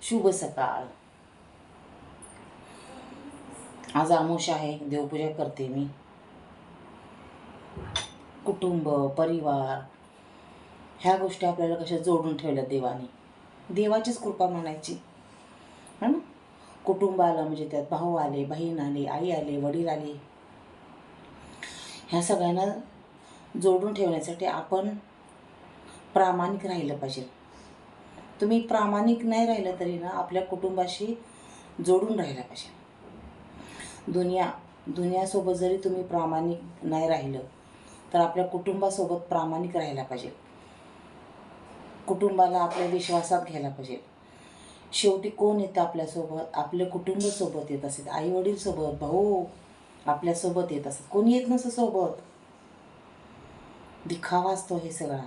शुभ सकाळ. आज आमोश आहे, देवपूजा करते मी. कुटुंब, परिवार ह्या गोष्टी आपल्याला कशा जोडून ठेवल्या देवाने. देवाचीच कृपा म्हणायची है ना. कुटुंब आलं म्हणजे त्यात भाऊ आले, बहीण आले, आई आले, वडील आले. ह्या सगळ्यांना जोडून ठेवण्यासाठी आपण प्रामाणिक राहिलं पाहिजे. तुम्ही प्रामाणिक नाही राहिलं तरी ना आपल्या कुटुंबाशी जोडून राहिला पाहिजे. दुनियासोबत जरी तुम्ही प्रामाणिक नाही राहिलं तर आपल्या कुटुंबासोबत प्रामाणिक राहायला पाहिजे. कुटुंबाला आपल्या विश्वासात घ्यायला पाहिजे. शेवटी कोण येतं आपल्यासोबत? आपलं कुटुंबासोबत येत असत, आई वडील सोबत, भाऊ आपल्यासोबत येत असत. कोणी येत नसतं सोबत. दिखावा असतो हे सगळा.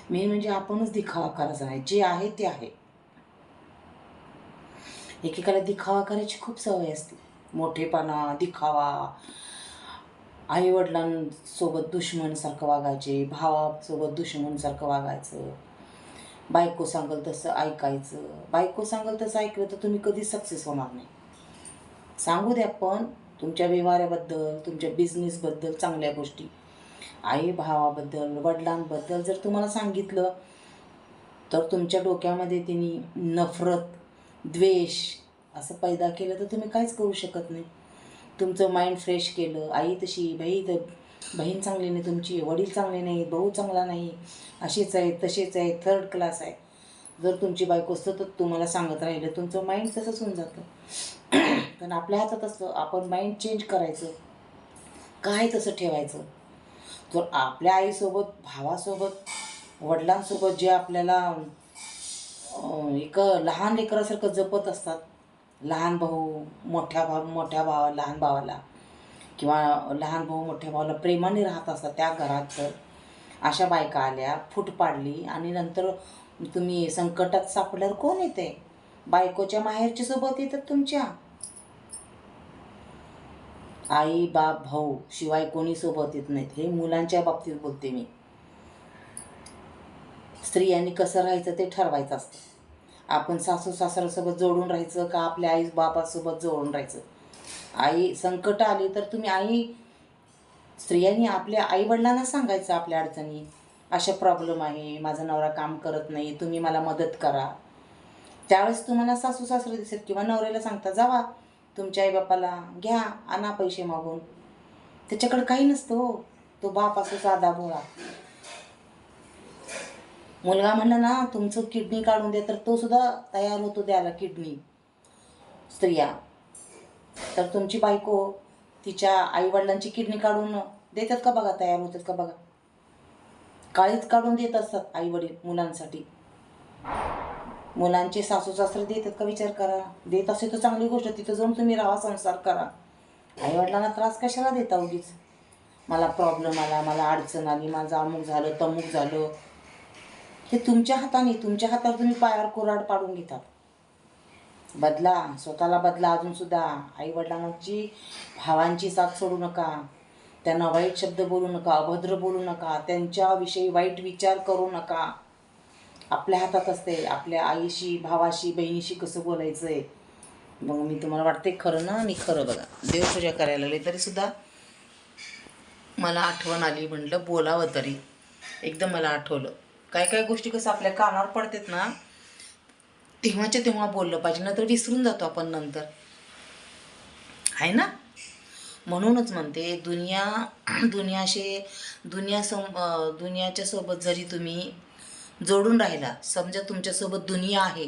मेन म्हणजे आपणच दिखावा करायचा नाही. जे आहे ते आहे. एकेकाला दिखावा करायची खूप सवय असते. मोठेपणा, दिखावा. आई वडिलांसोबत दुश्मनसारखं वागायचे, भावासोबत दुश्मनसारखं वागायचं. बायको सांगल तसं ऐकायचं. बायको सांगल तसं ऐकलं तर तुम्ही कधीच सक्सेस होणार नाही. सांगू द्या पण तुमच्या व्यवहाराबद्दल, तुमच्या बिझनेसबद्दल चांगल्या गोष्टी, आई भावाबद्दल, वडिलांबद्दल जर तुम्हाला सांगितलं तर तुमच्या डोक्यामध्ये तिने नफरत, द्वेष असं पैदा केलं तर तुम्ही काहीच करू शकत नाही. तुमचं माइंड फ्रेश केलं, आई तशी, बहीण चांगली नाही तुमची, वडील चांगले नाही, भाऊ चांगला नाही, असेच आहे तसेच आहे, थर्ड क्लास आहे, जर तुमची बायको सतत तुम्हाला सांगत राहिलं तुमचं माइंड तसंच होऊन जातं. पण आपल्या हातात असतं, आपण माइंड चेंज करायचं, काय तसं ठेवायचं. जर आपल्या आईसोबत, भावासोबत, वडिलांसोबत जे आपल्याला एक लहान लेकरासारखं जपत असतात, लहान भाऊ मोठ्या भावा लहान भावाला, किंवा लहान भाऊ मोठ्या भावाला प्रेमाने राहत असतात त्या घरात, तर अशा बायका आल्या, फूट पाडली आणि नंतर तुम्ही संकटात सापडल्यावर कोण येते? बायकोच्या माहेरच्या सोबत येतात तुमच्या. आई बाप भाऊ शिवाय कोणी सोबत येत नाहीत. हे मुलांच्या बाबतीत बोलते मी. स्त्रियांनी कसं राहायचं ते ठरवायचं असतं. आपण सासू सासऱ्यासोबत जोडून राहायचं का आपल्या आई बापासोबत जोडून राहायचं. आई संकट आली तर तुम्ही स्त्रियांनी आपल्या आई वडिलांना सांगायचं आपल्या अडचणी, अशा प्रॉब्लेम आहे, माझा नवरा काम करत नाही, तुम्ही मला मदत करा. त्यावेळेस तुम्हाला सासू सासरे दिसेल, किंवा नवऱ्याला सांगता जावा तुमच्या आईबापाला घ्या, आणा पैसे मागून. त्याच्याकडे काही नसतं हो. तो बाप असो साधा भोळा. मुलगा म्हणला ना तुमचं किडनी काढून दे तर तो सुद्धा तयार होतो द्यायला किडनी. स्त्रिया तर तुमची बायको तिच्या आईवडिलांची किडनी काढून देतात का बघा, तयार होतात का बघा. काळीच काढून देत असतात आईवडील मुलांसाठी. मुलांचे सासू सासरे देतात का विचार करा. देत असेल तर चांगली गोष्ट, तिथं जाऊन तुम्ही राहा, संसार करा. आईवडिलांना त्रास कशाला देता उगीच. मला प्रॉब्लेम आला, मला अडचण आली, माझं अमुक झालं तमुक झालं. हे तुमच्या हाताने, तुमच्या हातावर तुम्ही पायावर कोराड पाडून घेतात. बदला, स्वतःला बदला. अजून सुद्धा आईवडिलांची, भावांची साथ सोडू नका. त्यांना वाईट शब्द बोलू नका, अभद्र बोलू नका, त्यांच्याविषयी वाईट विचार करू नका. आपल्या हातात असते आपल्या आईशी, भावाशी, बहिणीशी कसं बोलायचं आहे. मग मी तुम्हाला वाटते खरं ना, मी खरं बघा देवपूजा करायला लागले तरीसुद्धा मला आठवण आली, म्हटलं बोलावं तरी. एकदम मला आठवलं. काय काय गोष्टी कसं आपल्या कानावर पडतात ना, तेव्हाच्या तेव्हा बोललं पाहिजे, ना तर विसरून जातो आपण नंतर, आहे ना. म्हणूनच म्हणते दुनियाच्या सोबत जरी तुम्ही जोडून राहिला, समजा तुमच्यासोबत दुनिया आहे,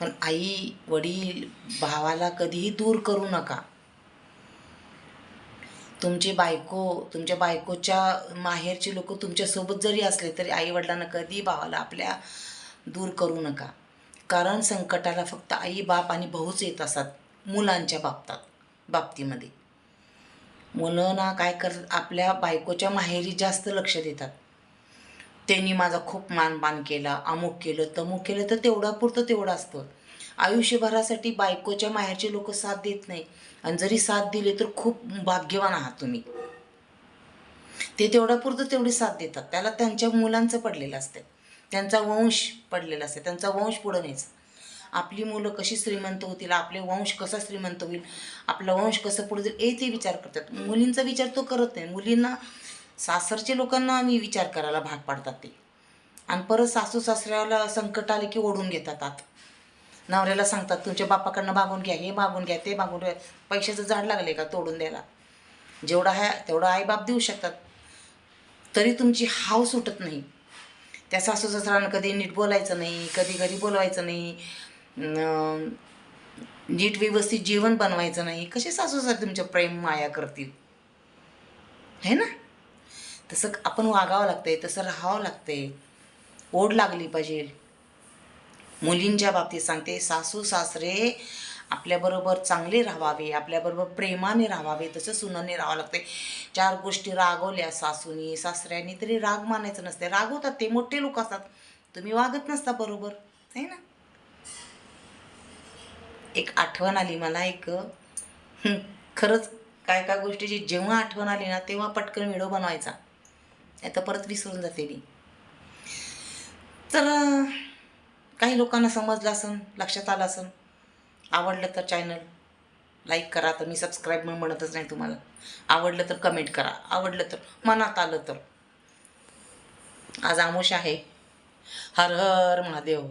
पण आई वडील भावाला कधीही दूर करू नका. तुमच्या बायकोच्या माहेरचे लोक तुमच्यासोबत जरी असले तरी आई वडिलांना कधी भावाला आपल्या दूर करू नका. कारण संकटाला फक्त आई बाप आणि भाऊच येत असतात मुलांच्या बाबतीमध्ये. मुलं ना काय करतात, आपल्या बायकोच्या माहेरी जास्त लक्ष देतात. त्यांनी माझा खूप मानपान केला, अमुक केलं तमुक केलं, तर तेवढं असतं. आयुष्यभरासाठी बायकोच्या माहेरचे लोक साथ देत नाही. आणि जरी साथ दिले तर खूप भाग्यवान आहात तुम्ही. ते तेवढी साथ देतात. त्याला त्यांच्या मुलांचं पडलेलं असतं. त्यांचा वंश पडलेला असते, त्यांचा वंश पुढं न्यायचा. आपली मुलं कशी श्रीमंत होतील, आपले वंश कसा श्रीमंत होईल, आपला वंश कसं पुढे जाईल ते विचार करतात. मुलींचा विचार तो करत नाही. मुलींना सासरचे लोकांना आम्ही विचार करायला भाग पाडतात ते, आणि परत सासू सासऱ्याला संकट आले की ओढून घेतात आत. नवऱ्याला सांगतात तुमच्या बापाकडनं मागून घ्या, हे मागून घ्या, ते मागून घ्या. पैशाचं झाड लागले का तोडून द्यायला? जेवढा आहे तेवढा आईबाप देऊ शकतात, तरी तुमची हाव सुटत नाही. त्या सासू सासऱ्यांना कधी नीट बोलायचं नाही, कधी घरी बोलवायचं नाही, नीट व्यवस्थित जेवण बनवायचं नाही. कसे सासू सासरे तुमच्या प्रेम माया करतील? है ना? तसं आपण वागावं लागतंय, तसं राहावं लागतंय, ओढ लागली पाहिजे. मुलींच्या बाबतीत सांगते, सासू सासरे आपल्याबरोबर चांगले राहावे, आपल्याबरोबर प्रेमाने राहावे, तसं सुनाने राहावं लागते. 4 गोष्टी रागवल्या सासूनी सासऱ्यांनी तरी राग मानायचं नसते. रागवतात ते मोठे लोक असतात, तुम्ही वागत नसता बरोबर, है ना? एक आठवण आली मला, एक खरंच काय काय गोष्टीची जेव्हा आठवण आली ना तेव्हा पटकन व्हिडिओ बनवायचा, आता परत विसरून जाते मी. तर काही लोकांना समजलं असन, लक्षात आलं असन. आवडलं तर चॅनल लाईक करा. तर मी सबस्क्राईब म्हणतच नाही तुम्हाला. आवडलं तर कमेंट करा, आवडलं तर, मनात आलं तर. आज आमोश आहे. हर हर महादेव.